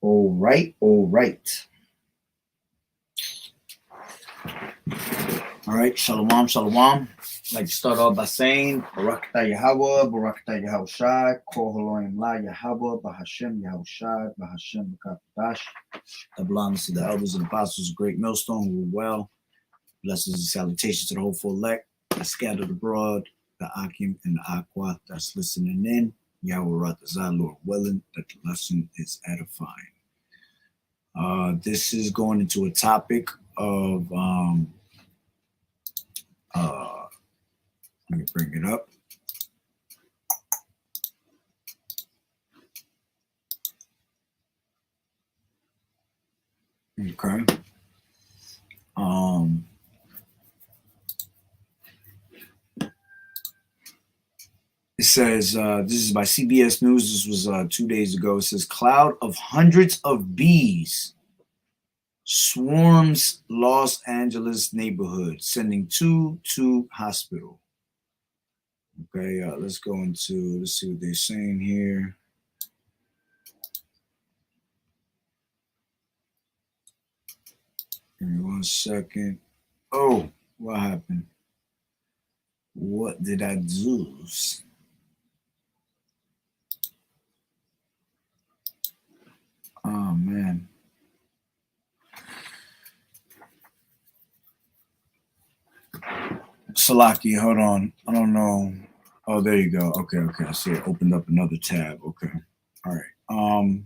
All right, all right. All right, shalom, shalom. I'd like to start off by saying, Barakatah Yahawah, Barakatah Yahawashi, Kol Haloim La Yahawah, Bahashem Yahawashi, Bahashem Bakatash. Double honors to the elders and apostles of Great Millstone who were well. Blessings and salutations to the hopeful elect that scattered abroad, the Akim and the Aqua that's listening in. Yahweh Ratazah, Lord willing, that the lesson is edifying. This is going into a topic of let me bring it up. Okay. It says, this is by CBS News. This was 2 days ago. It says, cloud of hundreds of bees swarms Los Angeles neighborhood, sending two to hospital. Okay, let's go into, let's see what they're saying here. Give me 1 second. Oh, what happened? What did I do? Oh, man. Salaki, hold on. I don't know. Oh, there you go. Okay. I see it opened up another tab. Okay. All right.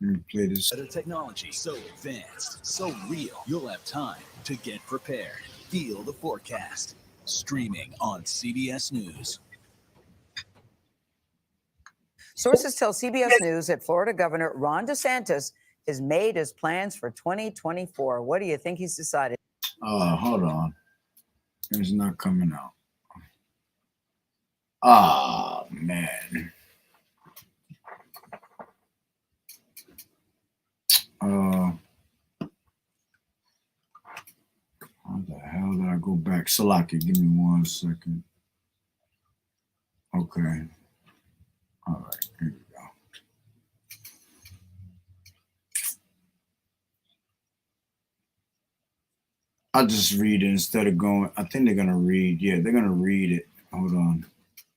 Let me play this. Better technology, so advanced, so real. You'll have time to get prepared. Feel the forecast. Streaming on CBS News. Sources tell CBS News that Florida Governor Ron DeSantis has made his plans for 2024. What do you think he's decided? Hold on. It's not coming out. Oh, man. How the hell did I go back? Salaki, give me 1 second. Okay. All right, here we go. I'll just read it instead of going. I think they're going to read. Yeah, they're going to read it. Hold on.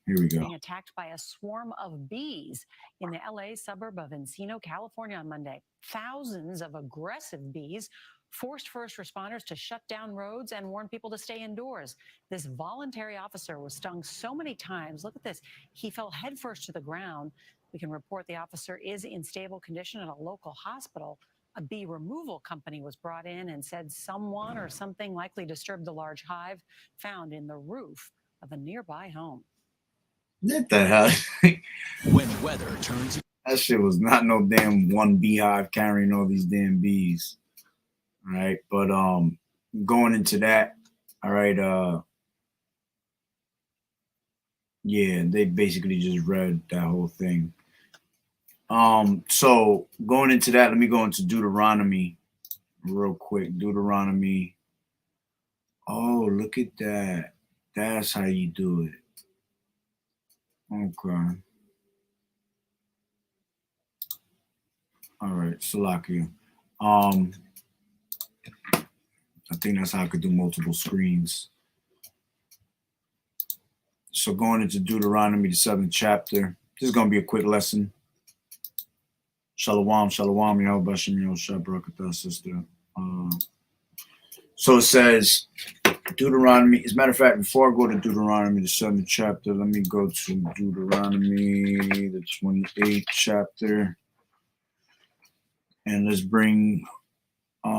Here we go. Being attacked by a swarm of bees in the LA suburb of Encino, California on Monday. Thousands of aggressive bees forced first responders to shut down roads and warn people to stay indoors. This voluntary officer was stung so many times. Look at this. He fell headfirst to the ground. We can report the officer is in stable condition at a local hospital. A bee removal company was brought in and said someone or something likely disturbed the large hive found in the roof of a nearby home. What the hell? When weather turns, that shit was not no damn one beehive carrying all these damn bees. All right, but going into that, all right, yeah, they basically just read that whole thing. So going into that, let me go into Deuteronomy real quick. Deuteronomy. Oh, look at that. That's how you do it. Okay. All right, Salakia. I think that's how I could do multiple screens. So going into Deuteronomy, the 7th chapter. This is going to be a quick lesson. Shalom, shalom, Yahweh Bashem, Yahushua, Barakatah, sister. So it says, Deuteronomy. As a matter of fact, before I go to Deuteronomy, the 7th chapter, let me go to Deuteronomy, the 28th chapter. And let's bring, give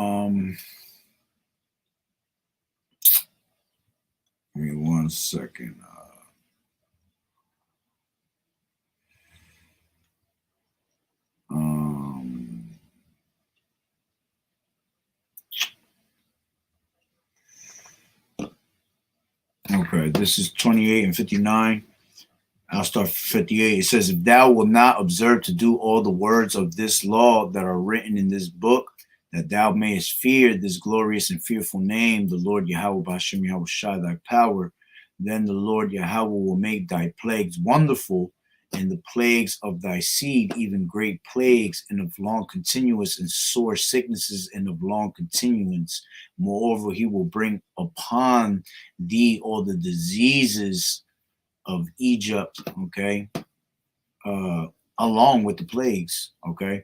me 1 second. Okay, this is 28 and 59. I'll start 58. It says, if thou wilt not observe to do all the words of this law that are written in this book, that thou mayest fear this glorious and fearful name, the Lord Yahweh Bashem Yahushua, thy power, then the Lord Yahweh will make thy plagues wonderful and the plagues of thy seed, even great plagues, and of long continuance, and sore sicknesses, and of long continuance. Moreover, he will bring upon thee all the diseases of Egypt, okay, along with the plagues, okay.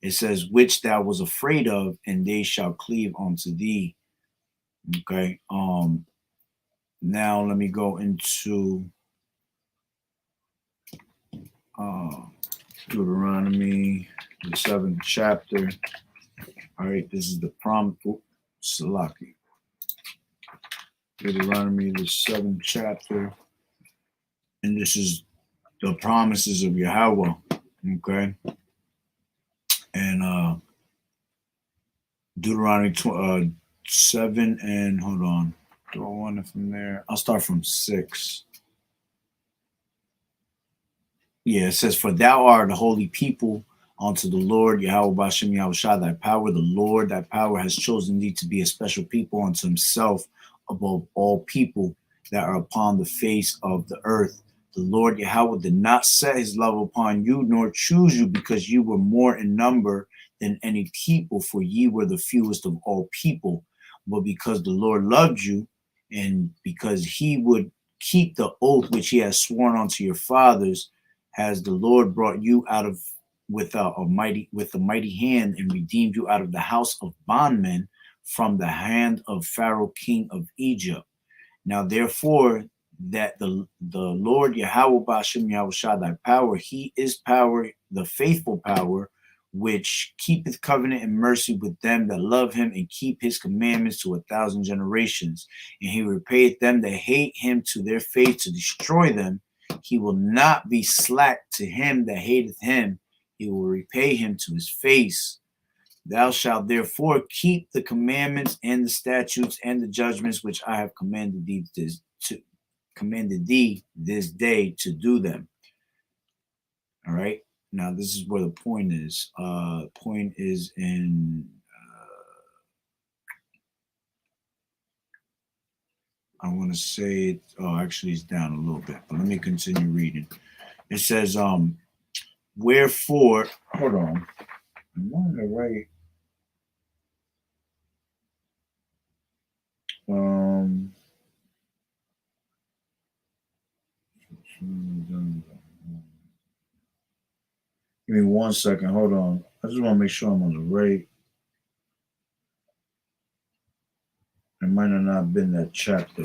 It says, which thou was afraid of, and they shall cleave unto thee, okay. Now let me go into Deuteronomy, the 7th chapter. All right, this is the Salaki. Deuteronomy, the 7th chapter, and this is the promises of Yahweh, okay. And Deuteronomy 7, and hold on, do I want it from there? I'll start from 6. Yeah, it says, for thou art a holy people unto the Lord, Yahweh Bashem Yahushua, thy power, the Lord, thy power has chosen thee to be a special people unto himself above all people that are upon the face of the earth. The Lord Yahweh did not set his love upon you, nor choose you, because you were more in number than any people, for ye were the fewest of all people, but because the Lord loved you, and because he would keep the oath which he has sworn unto your fathers, has the Lord brought you out of with a mighty hand, and redeemed you out of the house of bondmen, from the hand of Pharaoh king of Egypt. Now therefore, that the Lord Yahweh Bashem Yahushua, thy power, he is power, the faithful power, which keepeth covenant and mercy with them that love him and keep his commandments to 1,000 generations. And he repayeth them that hate him to their face, to destroy them. He will not be slack to him that hateth him. He will repay him to his face. Thou shalt therefore keep the commandments and the statutes and the judgments which I have commanded thee this day to do them. All right. Now this is where the point is. Point is in I want to say it. Oh, actually, it's down a little bit, but let me continue reading. It says, wherefore, hold on. I'm on the right. Give me 1 second. Hold on. I just want to make sure I'm on the right. It might have not been that chapter.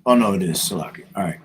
Oh, no, it is. Salaki. All right.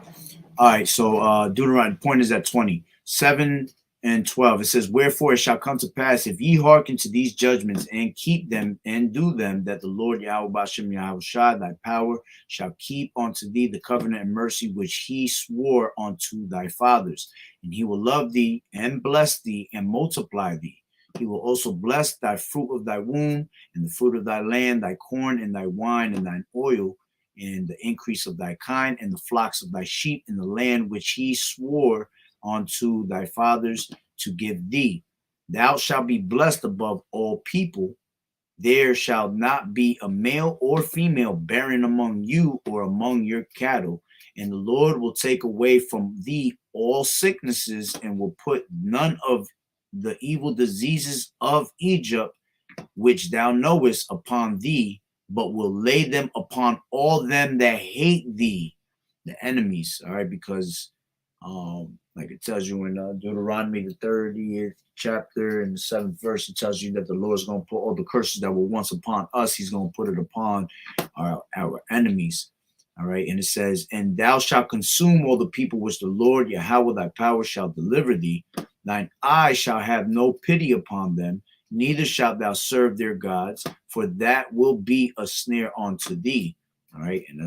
All right. So Deuteronomy, point is at 20. 7 and 12. It says, wherefore it shall come to pass, if ye hearken to these judgments and keep them and do them, that the Lord Yahweh Bashem Yahushua, thy power, shall keep unto thee the covenant and mercy which he swore unto thy fathers. And he will love thee and bless thee and multiply thee. He will also bless thy fruit of thy womb, and the fruit of thy land, thy corn and thy wine and thine oil, and the increase of thy kind, and the flocks of thy sheep, in the land which he swore unto thy fathers to give thee. Thou shalt be blessed above all people. There shall not be a male or female barren among you or among your cattle. And the Lord will take away from thee all sicknesses, and will put none of the evil diseases of Egypt, which thou knowest, upon thee, but will lay them upon all them that hate thee, the enemies. All right, because like it tells you in Deuteronomy, the 30th chapter and the 7th verse, it tells you that the Lord's going to put all the curses that were once upon us, he's going to put it upon our enemies. All right. And it says, and thou shalt consume all the people which the Lord Yahweh thy power shall deliver thee. Thine eye shall have no pity upon them, neither shalt thou serve their gods, for that will be a snare unto thee. All right. And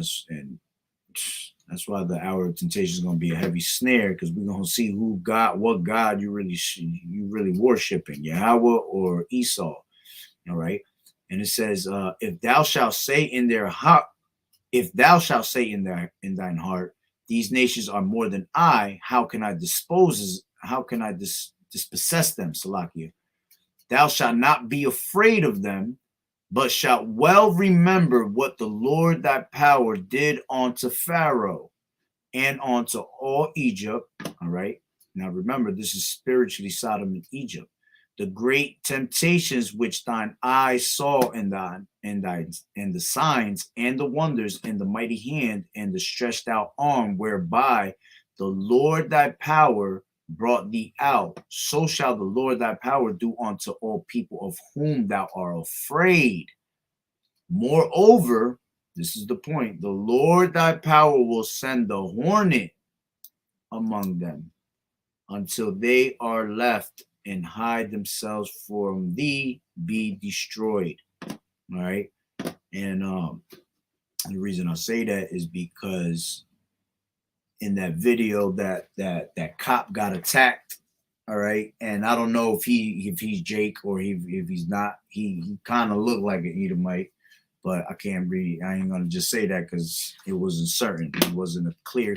that's why the hour of temptation is going to be a heavy snare, because we're going to see what God you really worshiping, Yahweh or Esau. All right. And it says, if thou shalt say in thine heart, these nations are more than I, how can I dispossess them, Salakia? Thou shalt not be afraid of them, but shalt well remember what the Lord thy power did unto Pharaoh and onto all Egypt. All right. Now remember, this is spiritually Sodom and Egypt. The great temptations which thine eyes saw and the signs and the wonders and the mighty hand and the stretched out arm whereby the Lord thy power brought thee out, so shall the Lord thy power do unto all people of whom thou art afraid. Moreover, this is the point, the Lord thy power will send the hornet among them until they are left and hide themselves from thee, be destroyed. All right. And the reason I say that is because in that video that cop got attacked. All right. And I don't know if he's Jake or if he's not. He kind of looked like an Edomite, but I can't read. I ain't gonna just say that because it wasn't certain. It wasn't a clear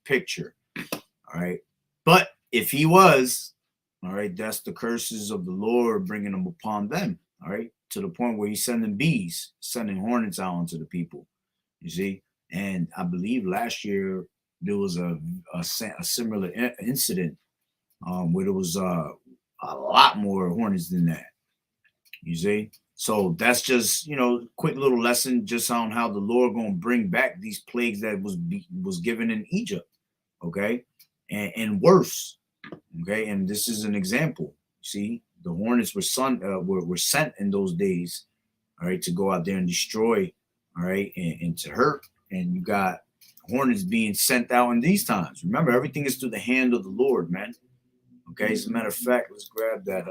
picture. All right. But if he was, all right, that's the curses of the Lord bringing them upon them. All right. To the point where he's sending bees, sending hornets out onto the people. You see. And I believe last year there was a similar incident where there was a lot more hornets than that. You see? So that's just, quick little lesson just on how the Lord going to bring back these plagues that was given in Egypt. Okay? And worse. Okay? And this is an example. See? The hornets were sent in those days, all right, to go out there and destroy, all right, and to hurt. And you got hornets being sent out in these times. Remember, everything is through the hand of the Lord, man. Okay, as a matter of fact, let's grab that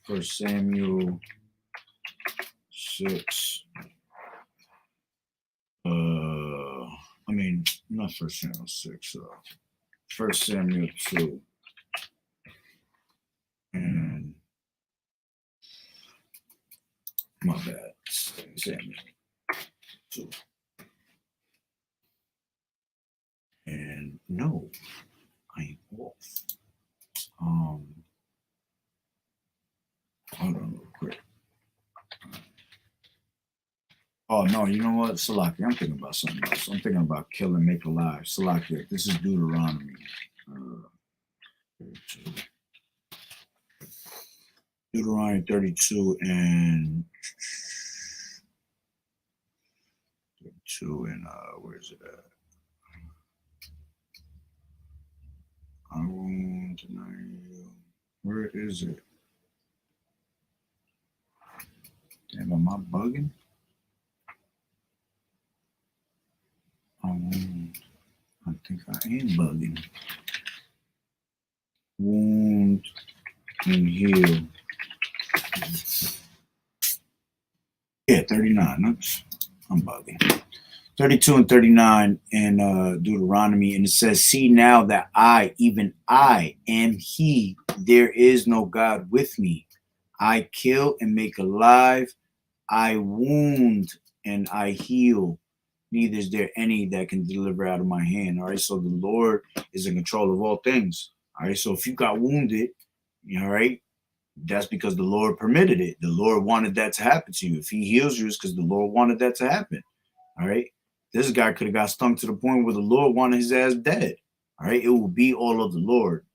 1 Samuel 6. Not 1 Samuel 6. 1 Samuel 2. And my bad. Samuel 2. And no, I ain't off. Hold on real quick. Oh no, you know what, Salaki? I'm thinking about something else. I'm thinking about kill and make alive. Salaki, this is Deuteronomy. 32 and where is it at? I won't deny you. Where is it? Damn, am I bugging? I think I am bugging. Wound and heal. Yeah, 39. Oops, I'm bugging. 32 and 39 in Deuteronomy, and it says, see now that I, even I, am he, there is no God with me. I kill and make alive, I wound and I heal. Neither is there any that can deliver out of my hand. All right, so the Lord is in control of all things. All right, so if you got wounded, all right, that's because the Lord permitted it. The Lord wanted that to happen to you. If he heals you, it's because the Lord wanted that to happen. All right. This guy could have got stung to the point where the Lord wanted his ass dead. All right. It will be all of the Lord.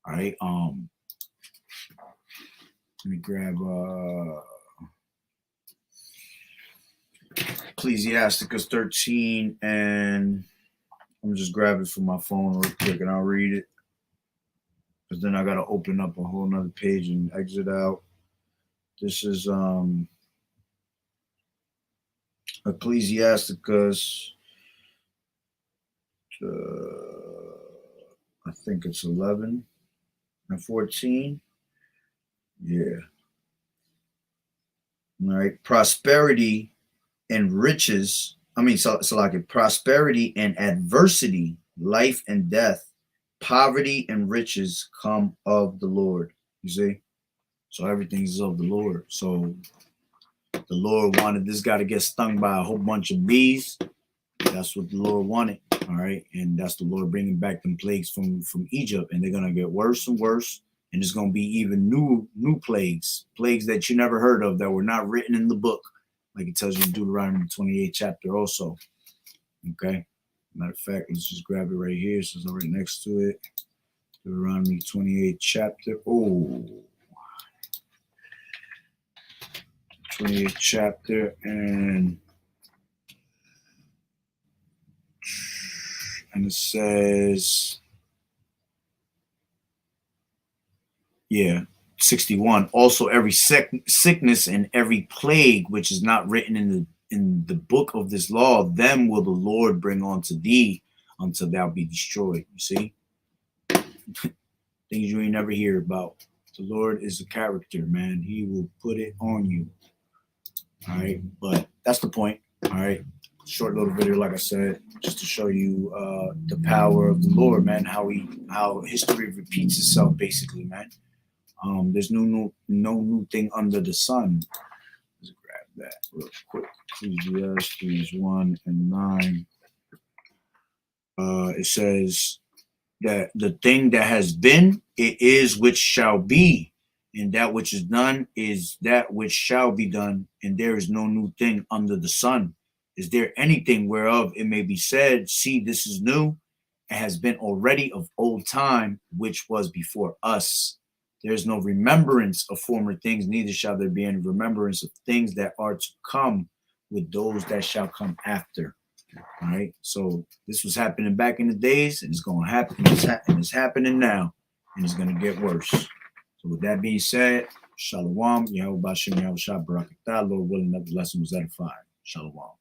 All right. Let me grab Ecclesiasticus 13, and I'm just grab it from my phone real quick and I'll read it. Because then I gotta open up a whole nother page and exit out. This is Ecclesiasticus, I think it's 11 and 14. Yeah. All right. Prosperity and riches. So like prosperity and adversity, life and death, poverty and riches come of the Lord. You see? So everything is of the Lord. So the Lord wanted this guy to get stung by a whole bunch of bees. That's what the Lord wanted. All right. And that's the Lord bringing back them plagues from Egypt. And they're going to get worse and worse. And there's going to be even new plagues that you never heard of, that were not written in the book. like it tells you in Deuteronomy 28 chapter also. Okay. Matter of fact, let's just grab it right here. So it's right next to it. Deuteronomy 28 chapter. Oh, 28 chapter, and it says, yeah, 61. Also, every sickness and every plague which is not written in the book of this law, them will the Lord bring unto thee until thou be destroyed. You see, things you ain't never hear about. The Lord is a character, man. He will put it on you. All right, but that's the point. All right, short little video, like I said, just to show you the power of the Lord, man. How history repeats itself, basically, man. There's no new thing under the sun. Let's grab that real quick. Ecclesiastes 1:9. It says that the thing that has been, it is which shall be. And that which is done is that which shall be done, and there is no new thing under the sun. Is there anything whereof it may be said, see, this is new, and has been already of old time, which was before us? There is no remembrance of former things, neither shall there be any remembrance of things that are to come with those that shall come after. All right, so this was happening back in the days, and it's going to happen, and it's happening now, and it's going to get worse. So with that being said, Shalom, Yahawah B'Shem Yahushua Barakatah. Lord willing, that the lesson was edified. Shalom.